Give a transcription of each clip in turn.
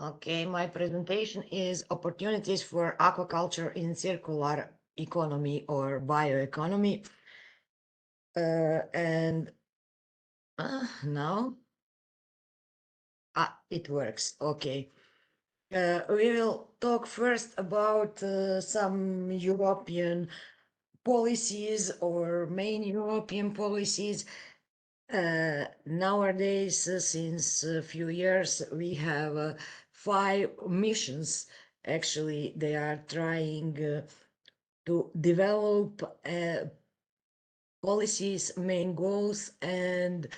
Okay, my presentation is opportunities for aquaculture in circular economy or bioeconomy. And now it works. Okay. We will talk first about some European policies or main European policies. Nowadays, since a few years, we have 5 missions. Actually, they are trying to develop policies, main goals, and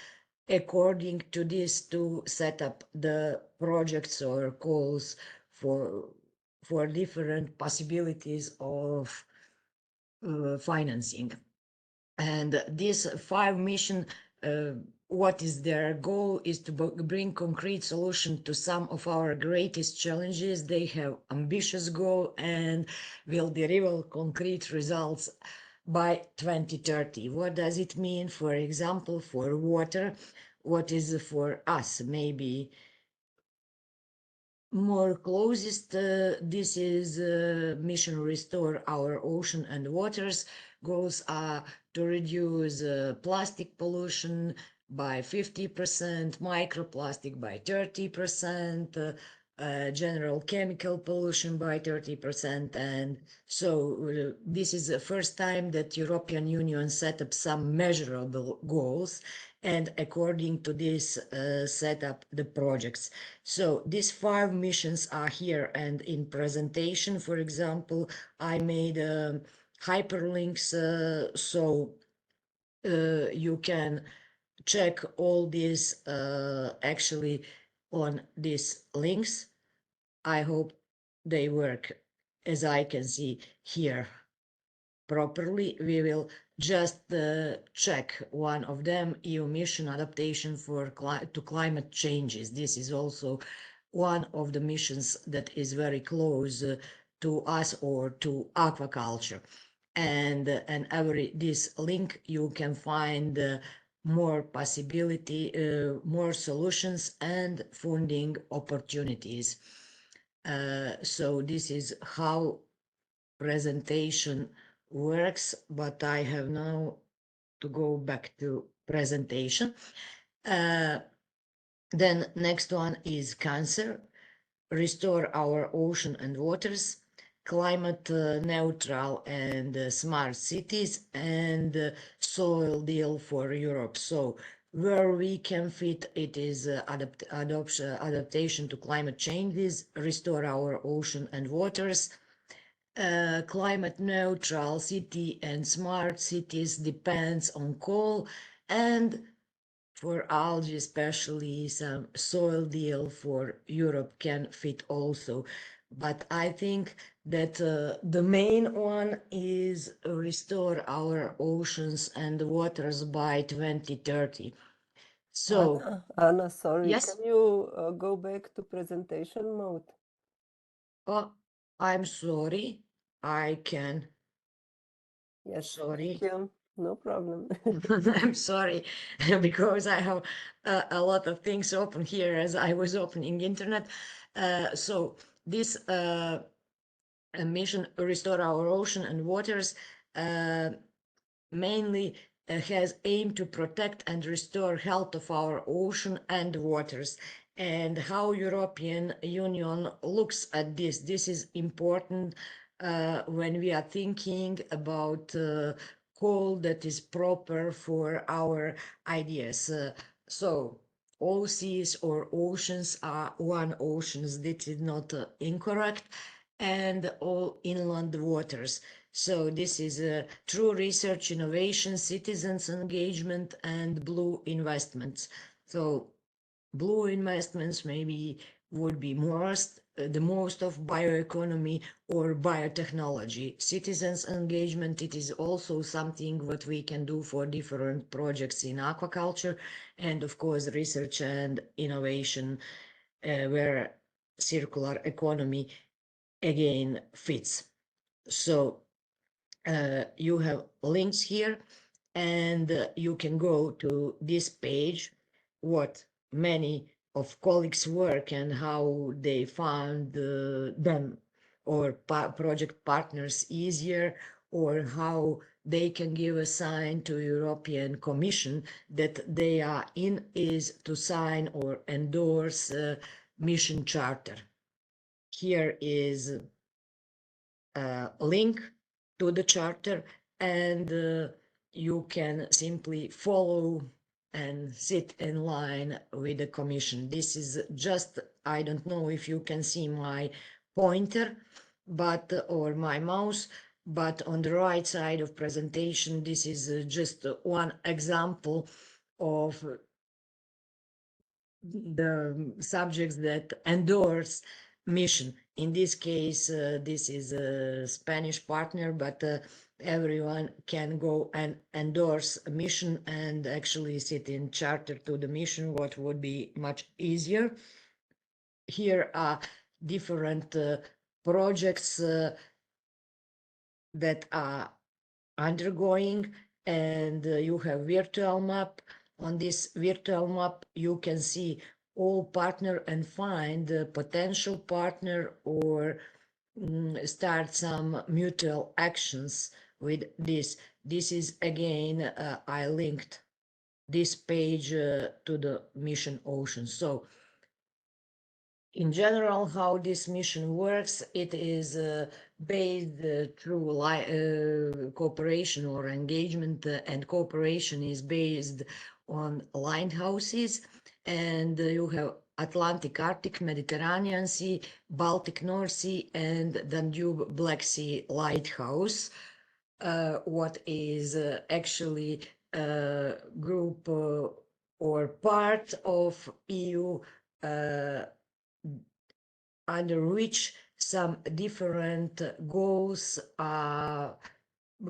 according to this, to set up the projects or goals for different possibilities of financing. And these 5 missions, what is their goal is to bring concrete solution to some of our greatest challenges. They have ambitious goal and will deliver concrete results by 2030. What does it mean? For example, for water, what is for us maybe more closest, this is mission restore our ocean and waters. Goals are to reduce plastic pollution by 50%, microplastic by 30%, general chemical pollution by 30%. And so this is the first time that European Union set up some measurable goals, and according to this set up the projects. So these 5 missions are here, and in presentation, for example, I made hyperlinks so you can check all these actually on these links. I hope they work as I can see here properly. We will just check one of them, EU mission adaptation to climate changes. This is also one of the missions that is very close to us or to aquaculture. And this link you can find more possibility, more solutions and funding opportunities. So this is how presentation works, but I have now to go back to presentation. Then next one is cancer, restore our ocean and waters, climate neutral and smart cities, and soil deal for Europe. So where we can fit it is adaptation to climate changes, restore our ocean and waters, climate neutral city and smart cities depends on coal, and for algae especially some soil deal for Europe can fit also. But I think that the main one is restore our oceans and waters by 2030. So Anna, sorry, yes. can you go back to presentation mode? Oh, I'm sorry, I can. Yes, Sorry. thank you. No problem. I'm sorry, because I have a lot of things open here as I was opening internet. So this mission, Restore Our Ocean and Waters, mainly has aimed to protect and restore health of our ocean and waters. And how European Union looks at this. This is important when we are thinking about call that is proper for our ideas. So all seas or oceans are one oceans. This is not incorrect, and all inland waters. So this is a true research, innovation, citizens engagement, and blue investments. So blue investments maybe would be the most of bioeconomy or biotechnology. Citizens engagement, it is also something what we can do for different projects in aquaculture, and of course research and innovation, where circular economy again fits. So you have links here, and you can go to this page, what many of colleagues' work and how they found them or project partners easier, or how they can give a sign to European Commission that they are in is to sign or endorse mission charter. Here is a link to the charter, and you can simply follow and sit in line with the commission. This is just, I don't know if you can see my pointer, but or my mouse, but on the right side of presentation, this is just one example of the subjects that endorse mission. In this case, this is a Spanish partner, but everyone can go and endorse a mission and actually sit in charter to the mission, what would be much easier. Here are different projects that are undergoing, and you have virtual map. On this virtual map, you can see all partner and find the potential partner, or start some mutual actions with this. This is again, I linked this page to the mission Ocean. So in general, how this mission works, it is based through cooperation or engagement, and cooperation is based on lighthouses, and you have Atlantic, Arctic, Mediterranean Sea, Baltic, North Sea, and Danube, Black Sea lighthouse. What is actually a group or part of EU, under which some different goals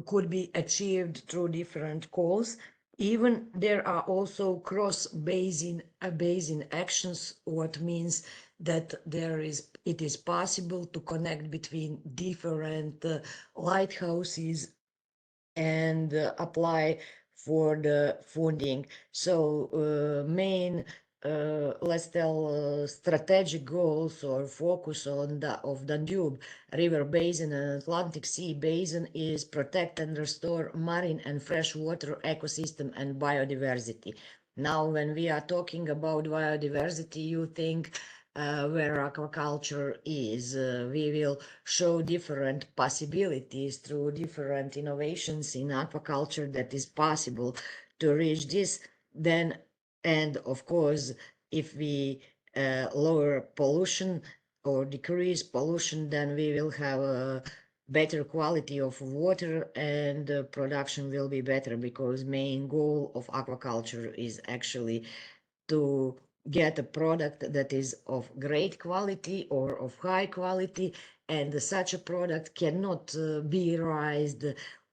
could be achieved through different goals. Even there are also cross-basin basin actions, what means that it is possible to connect between different lighthouses and apply for the funding. So main, let's tell, strategic goals or focus on of Danube River Basin and Atlantic Sea Basin is protect and restore marine and freshwater ecosystem and biodiversity. Now, when we are talking about biodiversity, you think where aquaculture is. We will show different possibilities through different innovations in aquaculture that is possible to reach this. Then, and of course, if we lower pollution or decrease pollution, then we will have a better quality of water, and production will be better, because main goal of aquaculture is actually to get a product that is of great quality or of high quality, and such a product cannot be raised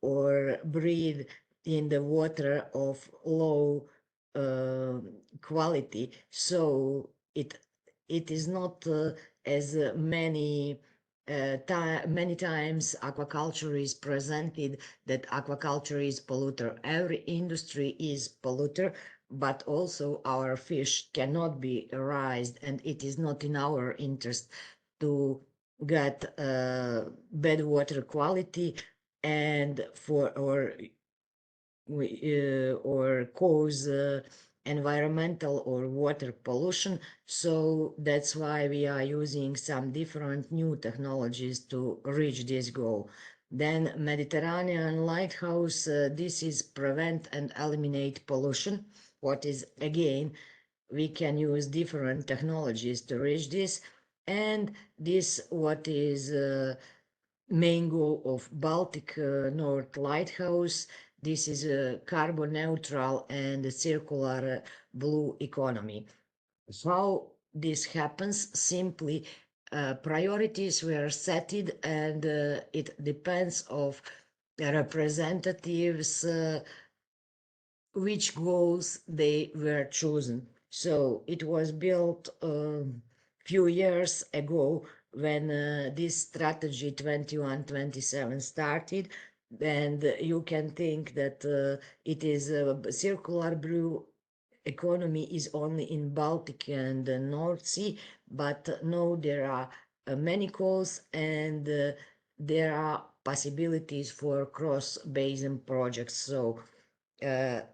or breed in the water of low quality. So it is not as many many times aquaculture is presented that aquaculture is polluter. Every industry is polluter, but also our fish cannot be raised, and it is not in our interest to get bad water quality and or cause environmental or water pollution. So that's why we are using some different new technologies to reach this goal. Then Mediterranean lighthouse, this is prevent and eliminate pollution. What is, again, we can use different technologies to reach this. And this, what is main goal of Baltic North Lighthouse, this is a carbon neutral and circular blue economy. How this happens? Simply priorities were set, and it depends of representatives which goals they were chosen. So it was built a few years ago when this strategy 21-27 started, and you can think that it is a circular blue economy is only in Baltic and the North Sea, but no, there are many calls, and there are possibilities for cross-basin projects. So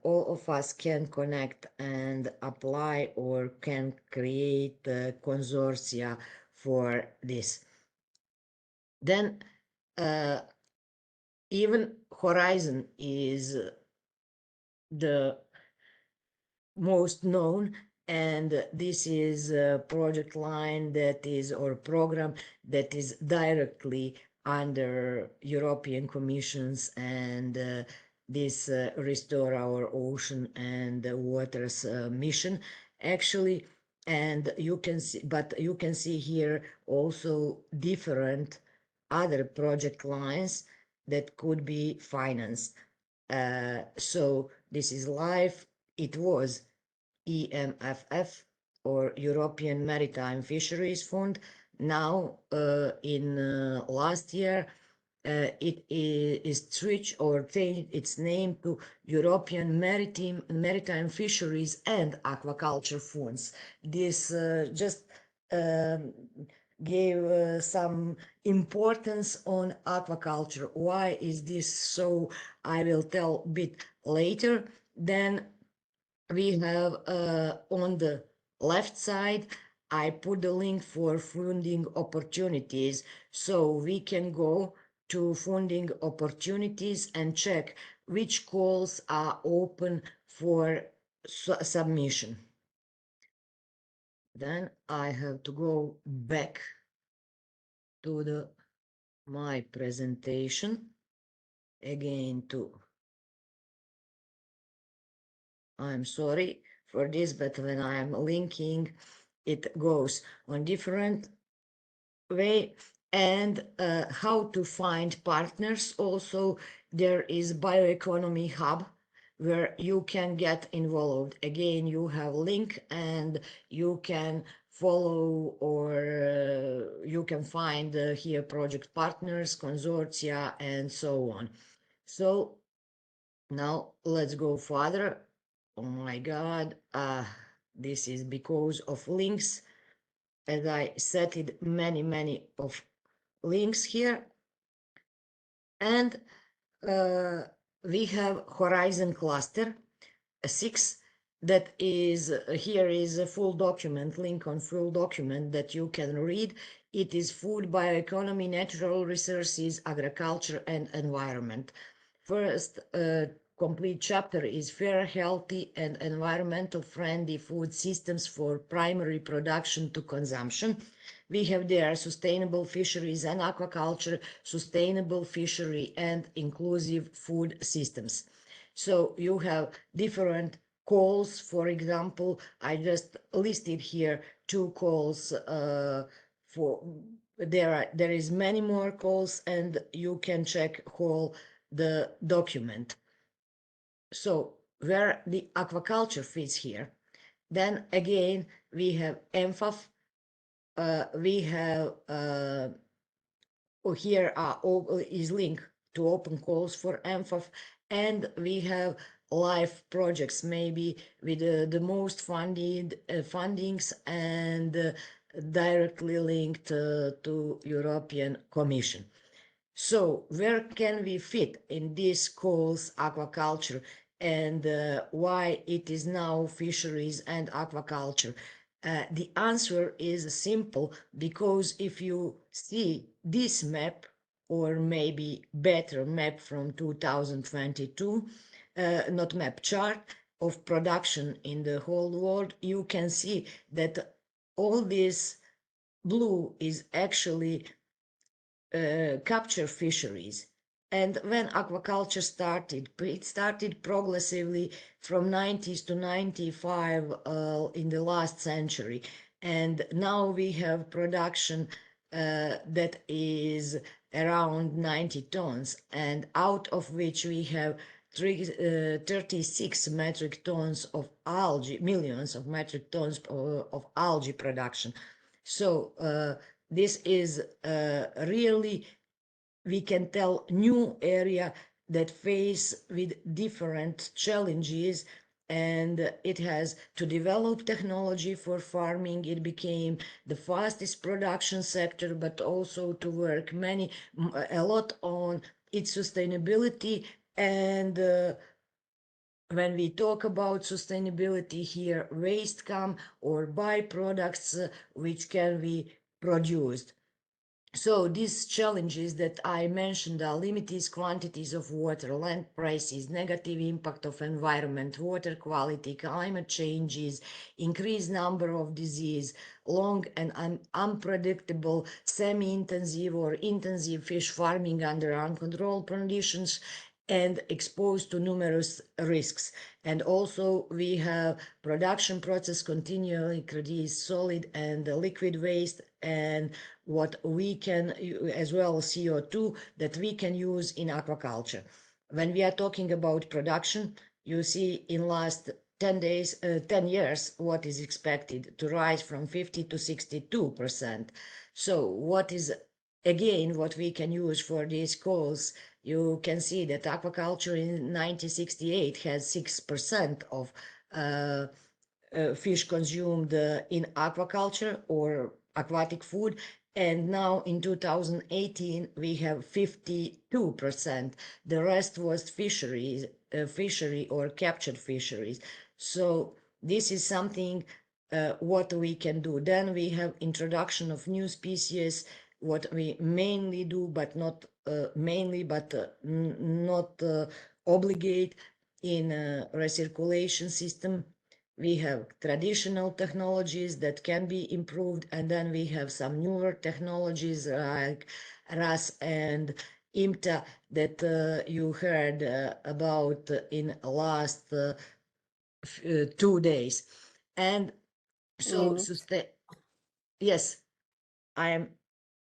all of us can connect and apply, or can create consortia for this. Then even Horizon is the most known, and this is a project line that is, or program that is directly under European Commission's and this Restore Our Ocean and Waters mission, actually. And you can see, but you can see here also different other project lines that could be financed. So this is live. It was EMFF, or European Maritime Fisheries Fund. Now, in last year, it is switched or changed its name to European Maritime Fisheries and Aquaculture Funds. This just gave some importance on aquaculture. Why is this so? I will tell a bit later. Then we have on the left side, I put the link for funding opportunities, so we can go to funding opportunities and check which calls are open for submission. Then I have to go back to my presentation again to, I'm sorry for this, but when I'm linking, it goes on different way. And how to find partners. Also, there is Bioeconomy Hub, where you can get involved. Again, you have link, and you can follow, or you can find here project partners, consortia, and so on. So now let's go further. Oh my God, this is because of links. As I set it, many of links here. And we have Horizon Cluster 6, that is, here is a full document, link on full document that you can read. It is food, bioeconomy, natural resources, agriculture, and environment. First complete chapter is fair, healthy, and environmental friendly food systems for primary production to consumption. We have there sustainable fisheries and aquaculture, sustainable fishery, and inclusive food systems. So you have different calls. For example, I just listed here 2 calls for, there is many more calls, and you can check whole the document. So where the aquaculture fits here. Then again, we have MFAF, we have here is link to open calls for MFAF, and we have live projects, maybe with the most funded fundings, and directly linked to European Commission. So where can we fit in these calls aquaculture, and why it is now fisheries and aquaculture? The answer is simple, because if you see this map, or maybe better map from 2022, not map, chart of production in the whole world, you can see that all this blue is actually capture fisheries. And when aquaculture started, it started progressively from 90s to 95 in the last century. And now we have production that is around 90 tons, and out of which we have 36 metric tons of algae, millions of metric tons of algae production. So this is really, we can tell, new area that face with different challenges and it has to develop technology for farming. It became the fastest production sector, but also to work a lot on its sustainability. And when we talk about sustainability here, waste come or byproducts which can be produced. So these challenges that I mentioned are limited quantities of water, land prices, negative impact of environment, water quality, climate changes, increased number of disease, long and unpredictable semi-intensive or intensive fish farming under uncontrolled conditions, and exposed to numerous risks. And also we have production process continually produce solid and liquid waste, and what we can, as well as CO2 that we can use in aquaculture. When we are talking about production, you see in last 10 years, what is expected to rise from 50 to 62%. So what is, again, what we can use for these goals? You can see that aquaculture in 1968 has 6% of fish consumed in aquaculture or aquatic food, and now in 2018 we have 52%. The rest was fishery or captured fisheries. So this is something what we can do. Then we have introduction of new species, what we mainly do, but not not obligate in recirculation system. We have traditional technologies that can be improved, and then we have some newer technologies like RAS and IMTA that you heard about in last 2 days. And so, yes, I am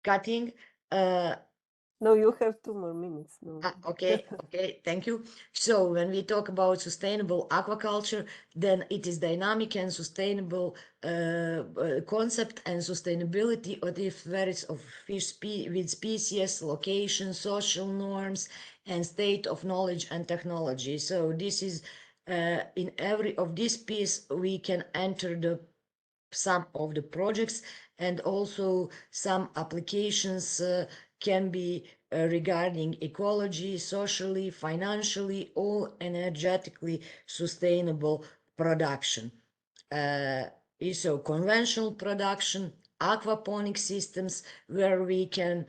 cutting. No, you have 2 more minutes. No. Okay, thank you. So when we talk about sustainable aquaculture, then it is dynamic and sustainable concept, and sustainability of the varies of fish with species, location, social norms, and state of knowledge and technology. So this is in every of this piece we can enter some of the projects, and also some applications can be regarding ecology, socially, financially, or energetically sustainable production. So conventional production, aquaponic systems where we can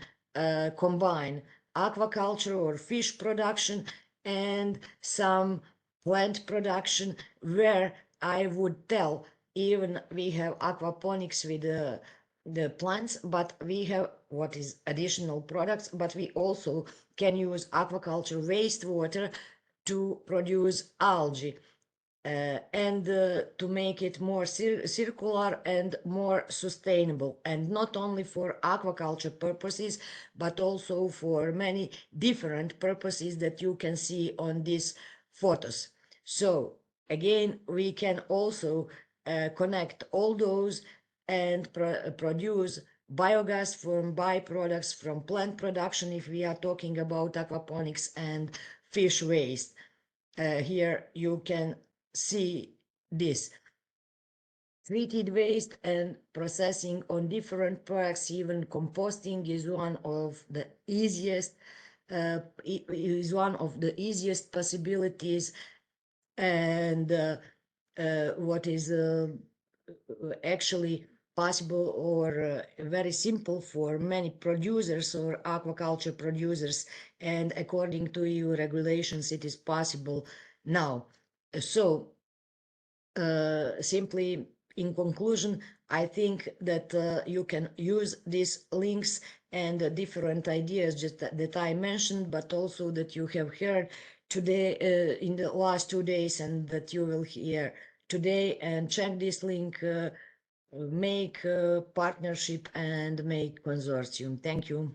combine aquaculture or fish production and some plant production, where I would tell even we have aquaponics with the plants, but we have what is additional products, but we also can use aquaculture wastewater to produce algae and to make it more circular and more sustainable, and not only for aquaculture purposes, but also for many different purposes that you can see on these photos. So again, we can also connect all those and produce biogas from byproducts from plant production if we are talking about aquaponics, and fish waste. Here you can see this. Treated waste and processing on different products, even composting is one of the easiest possibilities, and what is actually possible or very simple for many producers or aquaculture producers, and according to EU regulations it is possible now. So simply in conclusion, I think that you can use these links and different ideas just that I mentioned, but also that you have heard today in the last 2 days, and that you will hear today, and check this link, make partnership and make consortium. Thank you.